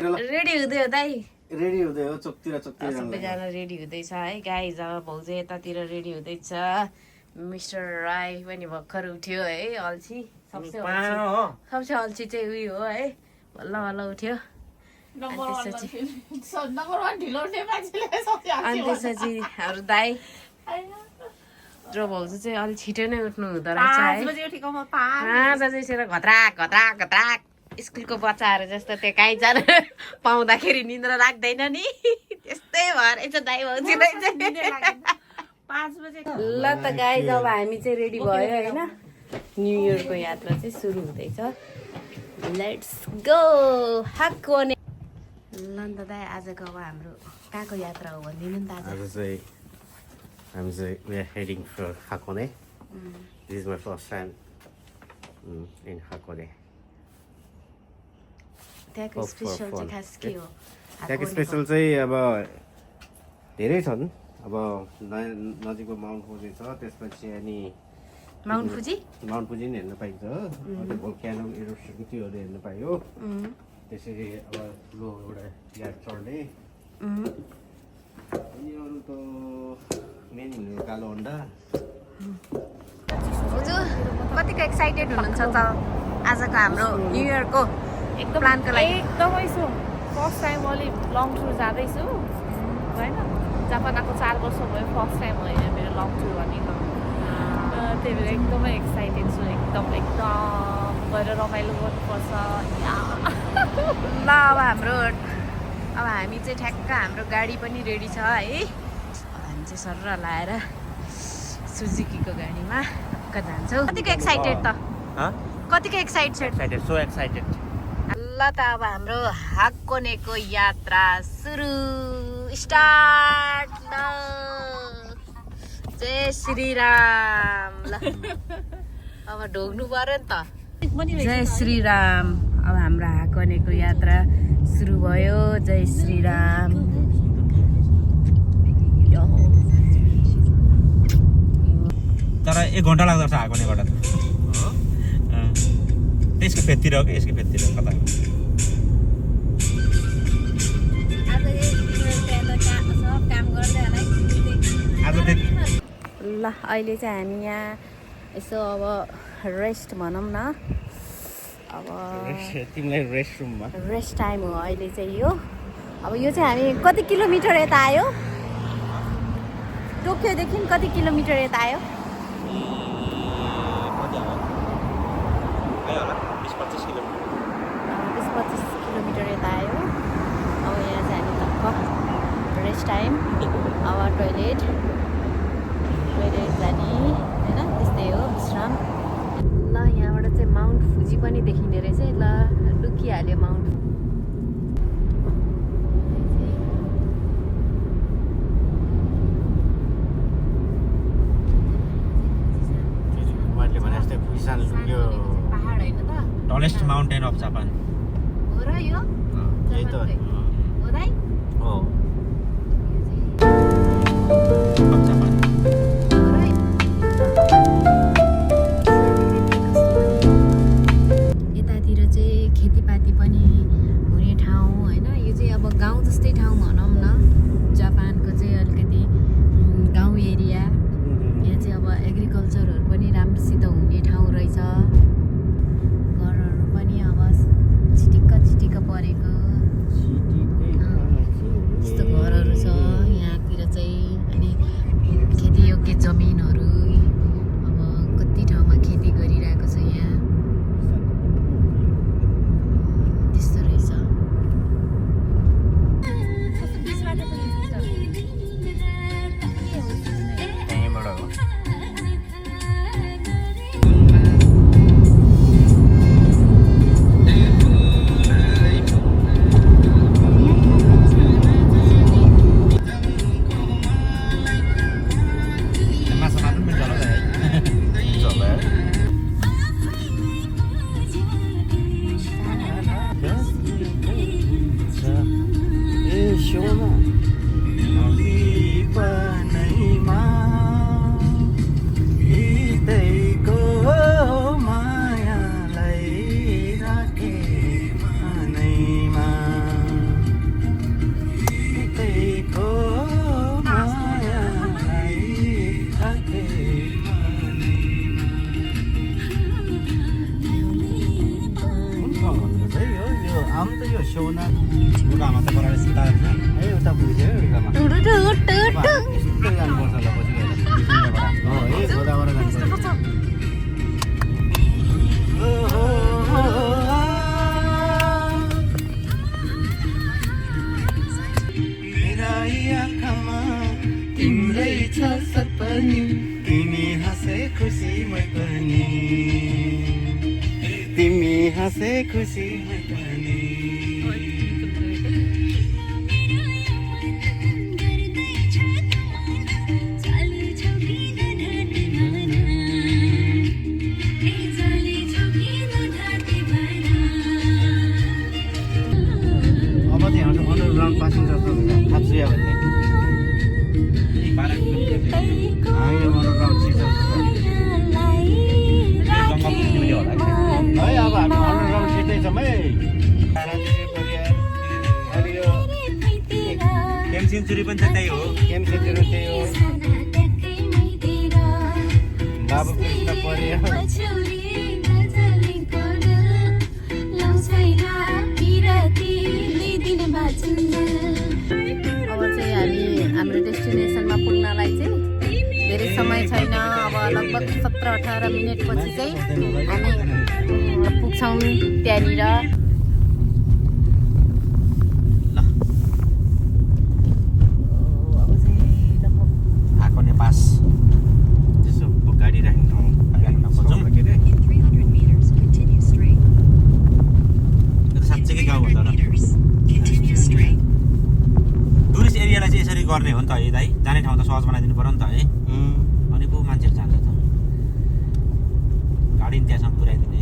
Ready हुँदै हो दाइ रेडी हुँदै हो चोकतिर सबैजना रेडी हुँदैछ है गाई जब भाउजू यतातिर रेडी हुँदैछ मिस्टर राई पनि भर्खर उठ्यो है अल्छी सबसे अल्छी चाहिँ उयो हो है बल्ल बल्ल उठ्यो अनि त्यसपछि हाम्रो दाई र भाउजू चाहिँ अलिक छिटो नै उठ्नु हुँदो रहेछ है 5 बजीतिर घत्राक घत्राक घत्राक स्कुलको बच्चाहरू जस्तो त्यो काहीँ जान पाउँदाखेरि निन्द्रा लाग्दैन नि त्यस्तै भएर चाहिँ दाइ भाउजूलाई ल त गाई जब हामी चाहिँ रेडी भयो होइन न्यु इयरको यात्रा चाहिँ सुरु हुँदैछ लेट्स गो हाक्कोने ल त दाइ आजको अब हाम्रो कहाँको यात्रा हो भनिदिनु नि त आज चाहिँ हामी चाहिँ we are heading for Hakone. This is my first time in Hakone. त्यहाँको स्पेसल चाहिँ खास के हो त्यहाँको स्पेसल चाहिँ अब धेरै छन् अब नजिकको माउन्ट फुजी छ त्यसपछि अनि माउन्ट फुजी पनि हेर्न पाइन्छ भोल्क्यानो इरोसन त्योहरू हेर्न पाइयो त्यसरी अब लो एउटा याद चढ्ने अनि अरू त मेन भनेको कालो अन्डा हजुर कतिको एक्साइटेड हुनुहुन्छ त आजको हाम्रो न्यु इयरको एकदम प्लानको लागि एकदमै छु फर्स्ट टाइम अलिक लङ टुर जाँदैछु होइन जापान आएको 4 वर्ष भयो फर्स्ट टाइम होइन मेरो लङ टुर भनेको त्यही भएर एकदमै एक्साइटेड छु एकदम गएर रमाइलो गर्नुपर्छ ल अब हामी चाहिँ ठ्याक्क हाम्रो गाडी पनि रेडी छ है अब हामी चाहिँ सरर लाएर सुजुकीको गाडीमा जान्छौँ कतिको एक्साइटेड त कतिको एक्साइटेड सो एक्साइटेड ल त अब हाम्रो हाक्कोनेको यात्रा सुरु स्टार्ट जय श्री राम ल अब ढोग्नु पर्यो नि त जय श्री राम अब हाम्रो हाक्कोनेको यात्रा सुरु भयो जय श्री राम तर 1 घन्टा लाग्दो रहेछ हाक्कोनेबाट त त्यसको फेदतिर हो कि यसको फेदतिर कता ल अहिले चाहिँ हामी यहाँ यसो अब रेस्ट भनौँ न अब तिमीलाई रेस्ट रुममा रेस्ट टाइम हो अहिले चाहिँ यो अब यो चाहिँ हामी कति किलोमिटर यता आयो टोकियोदेखि कति किलोमिटर यता आयो 20-25 किलोमिटर यता आयो अब यहाँ चाहिँ हामी टक्क रेस्ट टाइम अब टोइलेट जाने होइन त्यस्तै हो विश्राम ल यहाँबाट चाहिँ माउन्ट फुजी पनि देखिने रहेछ ल लुकिहाल्यो माउन्ट पहाड होइन त टलेस्ट माउन्टेन अफ जापान हो र यो यही त हो दाइ हो अफ जापान यतातिर चाहिँ खेतीपाती पनि हुने ठाउँ होइन यो चाहिँ अब गाउँ जस्तै ठाउँ भनौँ न जापानको चाहिँ अलिकति गाउँ एरिया यहाँ चाहिँ अब एग्रिकल्चरहरू पनि राम्रोसित हुने ठाउँ रहेछ घरहरू पनि अब चिटिक्क परेको सोना उकामा त बराबर सुता हैन है उता पुग्यो उतामा यस्तो जानुपर्छ ल पछि गएर हो है गोदावरी जानुपर्छ मेरा आँखामा तिम्रै छ सपनी तिमी हाँसे खुसी मै पनि तिमी हाँसे खुसी मै पनि अब चाहिँ हाम्रो अन्डरग्राउन्ड पासिङ जस्तो हुन्छ थाप्सुया भन्ने हामी अन्डरग्राउन्ड सिस्टम है अब हामी अन्डरग्राउन्ड सिक्दैछौँ है अनि यो गेम सेन्चुरी पनि छ त्यही हो गेम सेन्चुरी त्यही हो बाबु कृष्ण पर्यो अब चाहिँ हामी हाम्रो डेस्टिनेसनमा पुग्नलाई चाहिँ धेरै समय छैन अब लगभग 17-18 मिनटपछि चाहिँ हामी पुग्छौँ त्यहाँनिर आएको ने पास त्यसो गाडी राख्ने ठाउँ राख्न खोजौँ के अरे यो त साँच्चैकै गाउँ हो तर टुरिस्ट एरियालाई चाहिँ यसरी गर्ने हो नि त है दाइ जाने ठाउँ त सहज बनाइदिनु पर्यो नि त है अनि पो मान्छेहरू जान्छ त गाडी नि त्यहाँसम्म पुऱ्याइदिने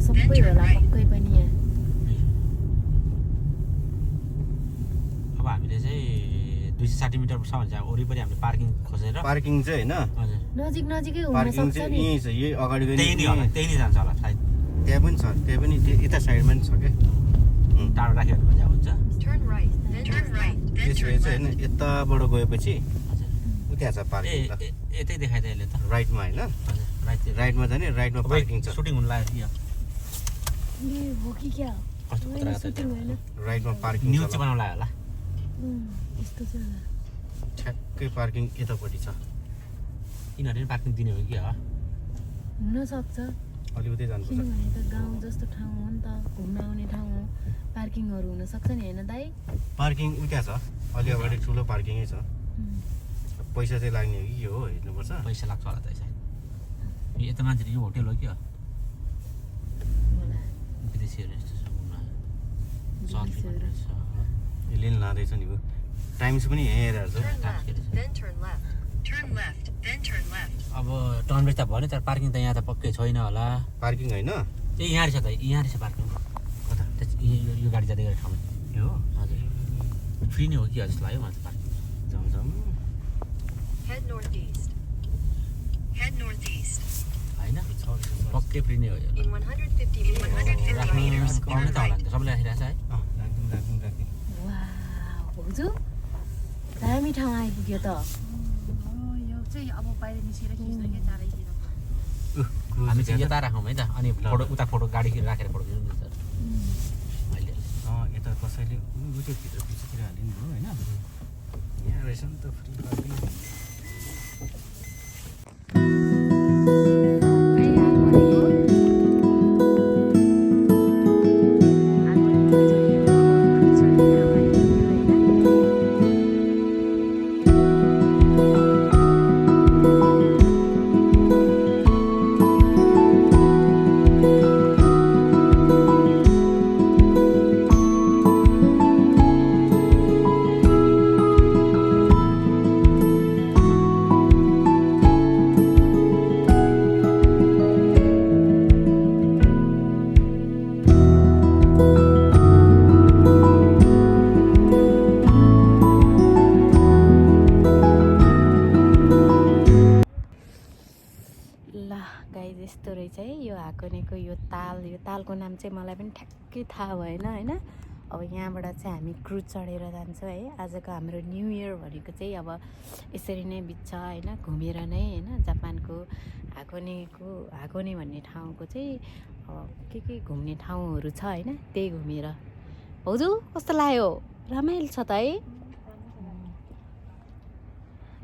सबै होला पक्कै पनि यहाँ अब हामीले चाहिँ 260 मिटर छ भने चाहिँ वरिपरि हामीले पार्किङ खोजेर पार्किङ चाहिँ होइन हजुर नजिकै हुन पार्किङ सक्छ चाहिँ नि यहीँ छ यही अगाडि गयो त्यही नै होला त्यही नै जान्छ होला सायद त्यहाँ पनि छ त्यहाँ पनि यता साइडमा पनि छ क्या टाढो राखेर मजा हुन्छ त्यसपछि चाहिँ होइन यताबाट गएपछि हजुर उ त्यहाँ छ पार्किङ त यतै देखाइदियो यसले त राइटमा होइन हजुर राइट राइटमा जाने राइटमा पार्किङ छ सुटिङ हुन लाग्यो हो कि क्या कस्तो खतरा राइटमा पार्किङ न्युज छ चाहिँ बनाउनु लाग्यो होला यस्तो छ ठ्याक्कै पार्किङ यतापट्टि छ यिनीहरूले पनि पार्किङ दिने हो कि हो हुन सक्छ अलिकति जानुपर्छ किनभने त गाउँ जस्तो ठाउँ हो नि त घुम्न आउने ठाउँ हो पार्किङहरू हुन सक्छ नि होइन दाइ पार्किङ उ त्यहाँ छ अलि अगाडि ठुलो पार्किङै छ पैसा चाहिँ लाग्ने हो कि के हो हेर्नुपर्छ पैसा लाग्छ होला त सायद यो यता मान्छेले यो होटेल हो कि हो विदेशीहरू यस्तो छ घुम्न सर्फिङ गरेर छ यसले नि लाँदैछ नि ऊ टाइम्स पनि यहाँ हेरेर छ अब टर्न बेच त भयो नि तर पार्किङ त यहाँ त पक्कै छैन होला पार्किङ होइन ए यहाँ रहेछ त यहाँ रहेछ पार्किङ कता यो गाडी जाँदै गरेको ठाउँमा यो हो हजुर फ्री नै हो कि जस्तो लाग्यो मलाई त पार्किङ जाउँ जाउँ होइन पक्कै फ्री नै हो यो राख्नु पाउने त होला नि त सबैले राखिरहेको छ है राख्दिउँ वाह भाउजू दामी ठाउँ आइपुग्यो त यो चाहिँ अब बाहिर निस्केर खिच्नु क्या चारैतिर हामी चाहिँ यता राखौँ है त अनि फोटो उता फोटो गाडी राखेर फोटो खिच्नु नि त अहिले यता कसैले उ त्यो भित्र पिछतिर हाल्यो नि हो होइन यहाँ रहेछ नि त फ्री पार्किङ यस्तो रहेछ है यो हाकोनेको यो तालको नाम चाहिँ मलाई पनि ठ्याक्कै थाहा भएन होइन अब यहाँबाट चाहिँ हामी क्रुज चढेर जान्छौँ है आजको हाम्रो न्यू इयर भनेको चाहिँ अब यसरी नै बित्छ होइन घुमेर नै होइन जापानको हाकोने भन्ने ठाउँको चाहिँ के घुम्ने ठाउँहरू छ होइन त्यही घुमेर भाउजू कस्तो लाग्यो रमाइलो छ त है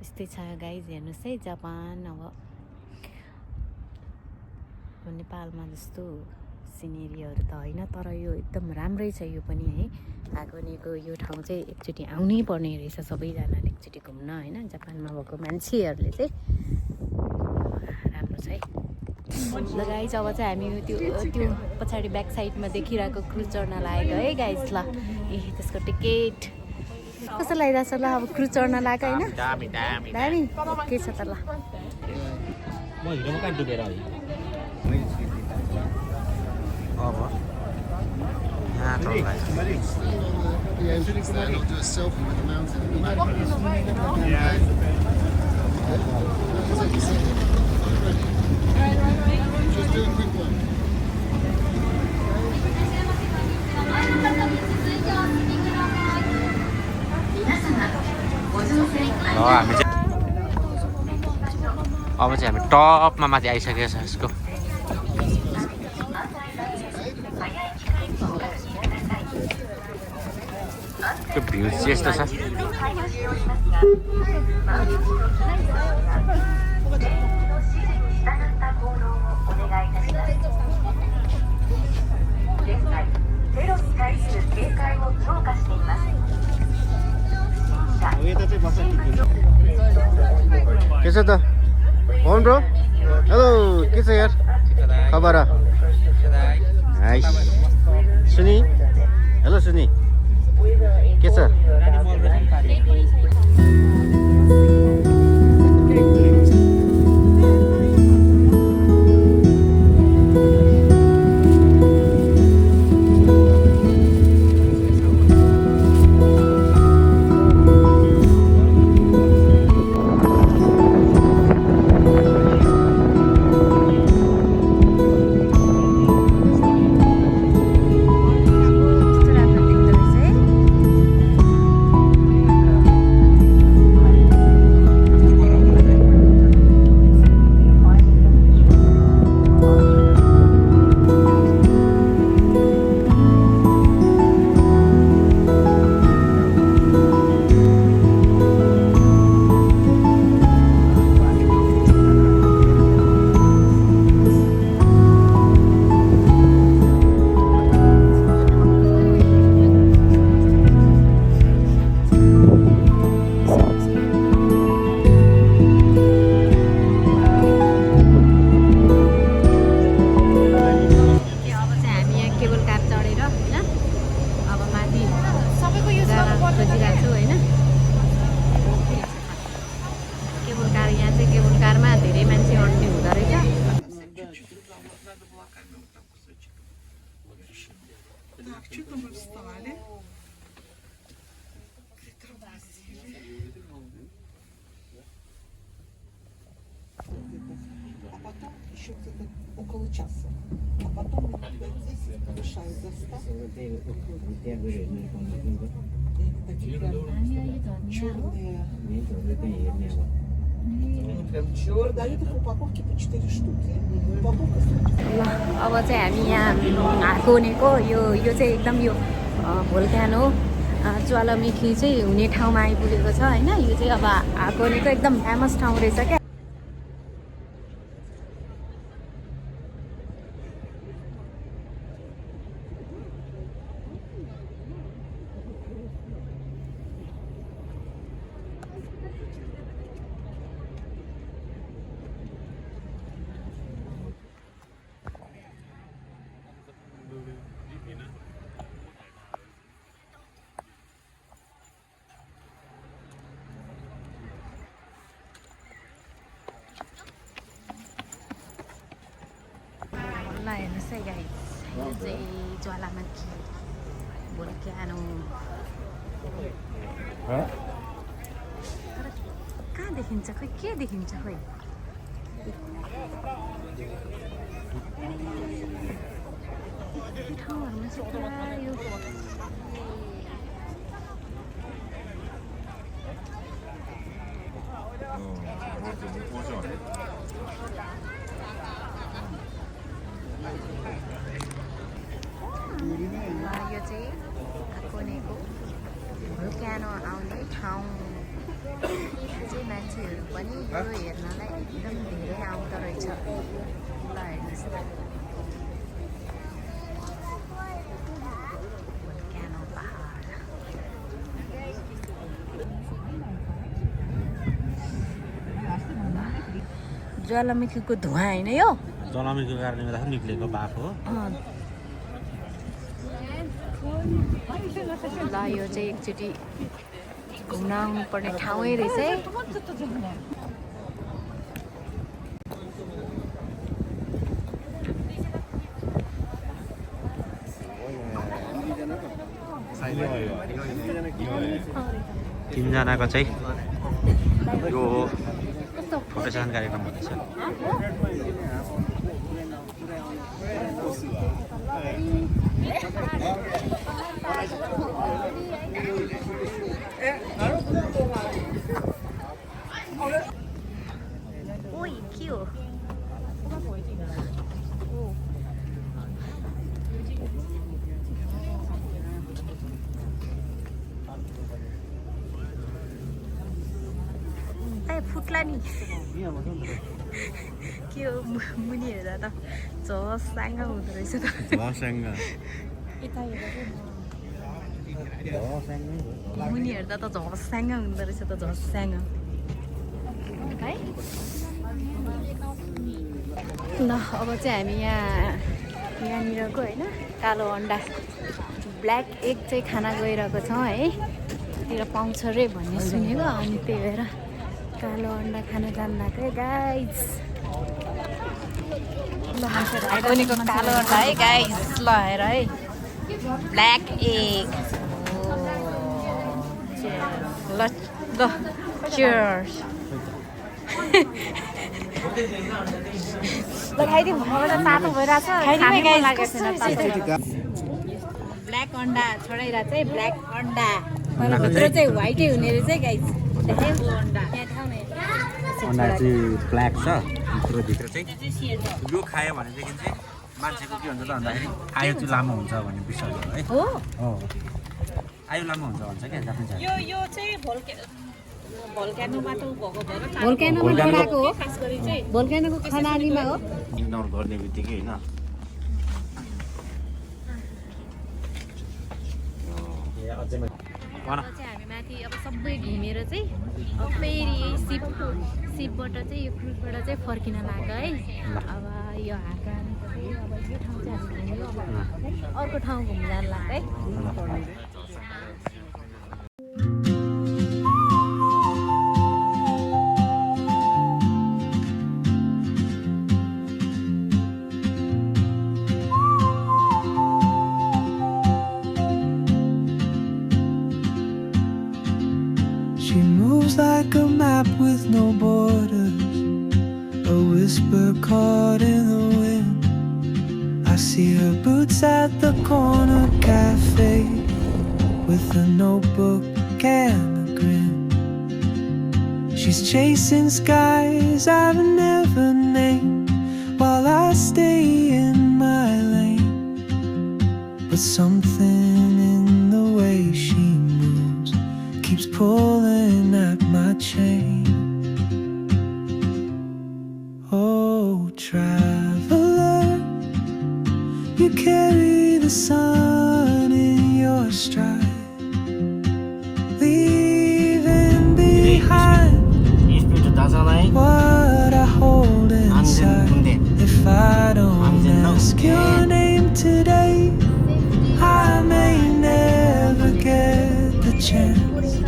यस्तै छ गाइज हेर्नुहोस् है जापान अब नेपालमा जस्तो सिनेरीहरू त होइन तर यो एकदम राम्रै छ यो पनि है आगोनेको यो ठाउँ चाहिँ एकचोटि आउनै पर्ने रहेछ सबैजनाले एकचोटि घुम्न होइन जापानमा भएको मान्छेहरूले चाहिँ राम्रो छ है ल गाइज अब चाहिँ हामी त्यो पछाडि ब्याक साइडमा देखिरहेको क्रुज चढ्न लागेको है गाइज ल ए त्यसको टिकट कस्तो लागिरहेछ ल अब क्रुज चढ्न लागेको होइन दामी के छ त ल म हिरोमा कहाँ डुबेर है अब यहाँ चढ्दैछ Yeah, I'll do a selfie with the mountain. Just do a quick one. अब चाहिँ हामी टपमा माथि आइसकेको छ यसको त्यो भ्यू चाहिँ यस्तो छ के छ त फोन ब्रो हेलो के छ यार खबर हाइस सुनि हेलो सुनि के छ еще где-то около часа. А потом минут 10 повышают до 100. Такие прям черные. Они прям черные. Продают их в упаковке по 4 штуки. Упаковка ल अब चाहिँ हामी यहाँ कोनेको यो चाहिँ एकदम यो भोल्क्यानो ज्वालामुखी चाहिँ हुने ठाउँमा आइपुगेको छ होइन यो चाहिँ अब कोनेको एकदम फेमस ठाउँ रहेछ क्या ल हेर्नुहोस् है गाइस यो चाहिँ ज्वालामुखी भोल्क्यानो तर कहाँ देखिन्छ खोइ के देखिन्छ खोइ ठाउँहरूमा चाहिँ पुरा यो चाहिँ हाकोनेको भोल्क्यानो आउने ठाउँ। यहाँ चाहिँ मान्छेहरू पनि यो हेर्नलाई एकदम धेरै आउँदो रहेछ। ल हेर्नुहोस् त भोल्क्यानो पहाड। ज्वालामुखीको धुवा होइन यो? ज्वालामुखीको कारणले गर्दाखेरि निक्लेको बाफ हो। ल यो चाहिँ एकचोटि घुम्न आउनुपर्ने ठाउँै रहेछ है। तिनजनाको चाहिँ यो फोटो सेसन कार्यक्रम हुँदैछ। ओइ के हो? फुट्ला नि के हो? मुनि हेर्दा त झस्साङ हुँदो रहेछ त। मुनि हेर्दा त झस्साङ हुँदो रहेछ त, झस्साङ है। ल अब चाहिँ हामी यहाँनिरको होइन कालो अन्डा ब्ल्याक एग चाहिँ खाना गइरहेको छौँ है। तिर पाउँछ रे भन्ने सुनेको, अनि त्यही भएर कालो अन्डा खान जानु लाग्यो गाइज। ल हाकोनेको कालो अन्डा है गाइज। ल हेर है ब्ल्याक एग। ल ल चियर्स। ल खाइदिउँ, तातो भइरहेछ। ब्ल्याक अन्डा छोडाइरहेको चाहिँ ब्ल्याक अन्डा, भित्र चाहिँ व्हाइटै हुने रहेछ है गाइज। अन्डा चाहिँ ब्ल्याक छ, भित्र चाहिँ यो खायो भनेदेखि चाहिँ मान्छेको के हुन्छ त भन्दाखेरि आयु चाहिँ लामो हुन्छ भन्ने विश्वास हो है। हो आयु लामो हुन्छ भन्छ क्या जापानिज। यो चाहिँ भोल्क्यानोमा त भएको भएर भोल्क्यानोमा बनाएको हो, भोल्क्यानोको खनालीमा हो। इग्नोर गर्ने बित्तिकै होइन चाहिँ हामी माथि अब सबै घुमेर चाहिँ अब फेरि यही सिपबाट चाहिँ यो क्रुजबाट चाहिँ फर्किन लाग्यो है। अब यो हात अब यो ठाउँ चाहिँ हामी घुम्यो, अब अर्को ठाउँ घुम्न जानु लाग्यो है। She moves like a map with no borders, a whisper caught in the wind. I see her boots at the corner cafe with a notebook and a grin. She's chasing skies I've never named while I stay in my lane. But something in the way she moves keeps pulling at my chain. Oh, traveler, you carry the sun in your stride, leaving behind what I hold inside. If I don't ask your name today, I may never get the chance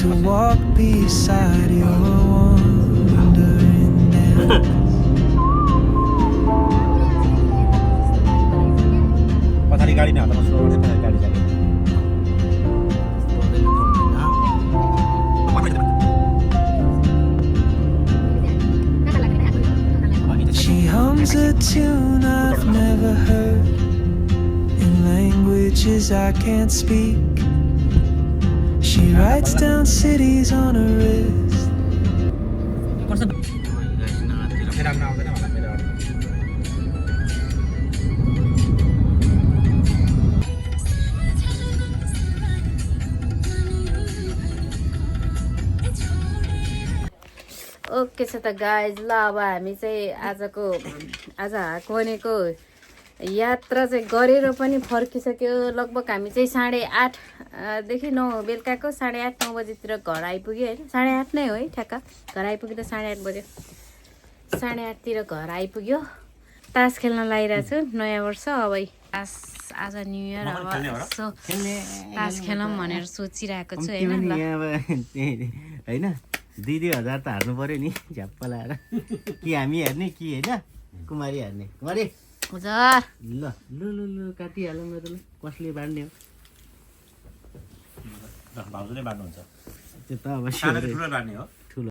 to walk beside your wandering dance. पछाडि गाडी नै हातमा slow गर्दै पछाडि गाडी जाने। She hums a tune I've never heard in languages I can't speak. She writes down cities on her wrist. सकिएछ त guys. ल अब हामी चाहिँ आज हाकवनेको यात्रा चाहिँ गरेर पनि फर्किसक्यो। लगभग हामी चाहिँ 8:30 देखि 9 बेलुकाको 8:30 9 बजीतिर घर आइपुग्यो होइन। 8:30 नै हो है ठ्याक्क। घर आइपुग्दा 8:30 बज्यो। 8:30 तिर घर आइपुग्यो। तास खेल्न लागिरहेको छु नयाँ वर्ष। अब आज न्यु इयर अब यसो तास खेलौँ भनेर सोचिरहेको छु होइन। होइन 2,000 त हार्नु पर्यो नि झ्याप्प लाएर कि हामी हेर्ने कि होइन कुमारी हेर्ने कुमारी हजुर ल ल ल ल काटिहालौँ न त ल कसले बाँड्ने हो भाउजूले बाँड्नुहुन्छ त्यो त अब ठुलो बाँड्ने हो ठुलो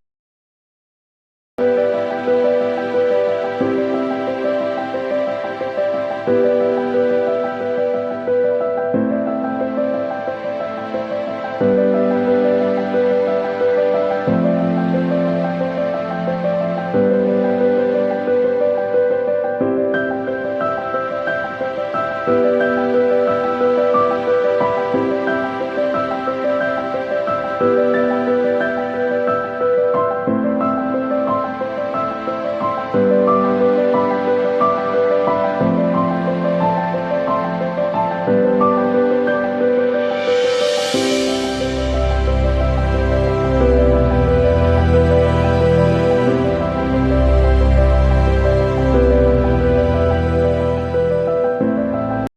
you.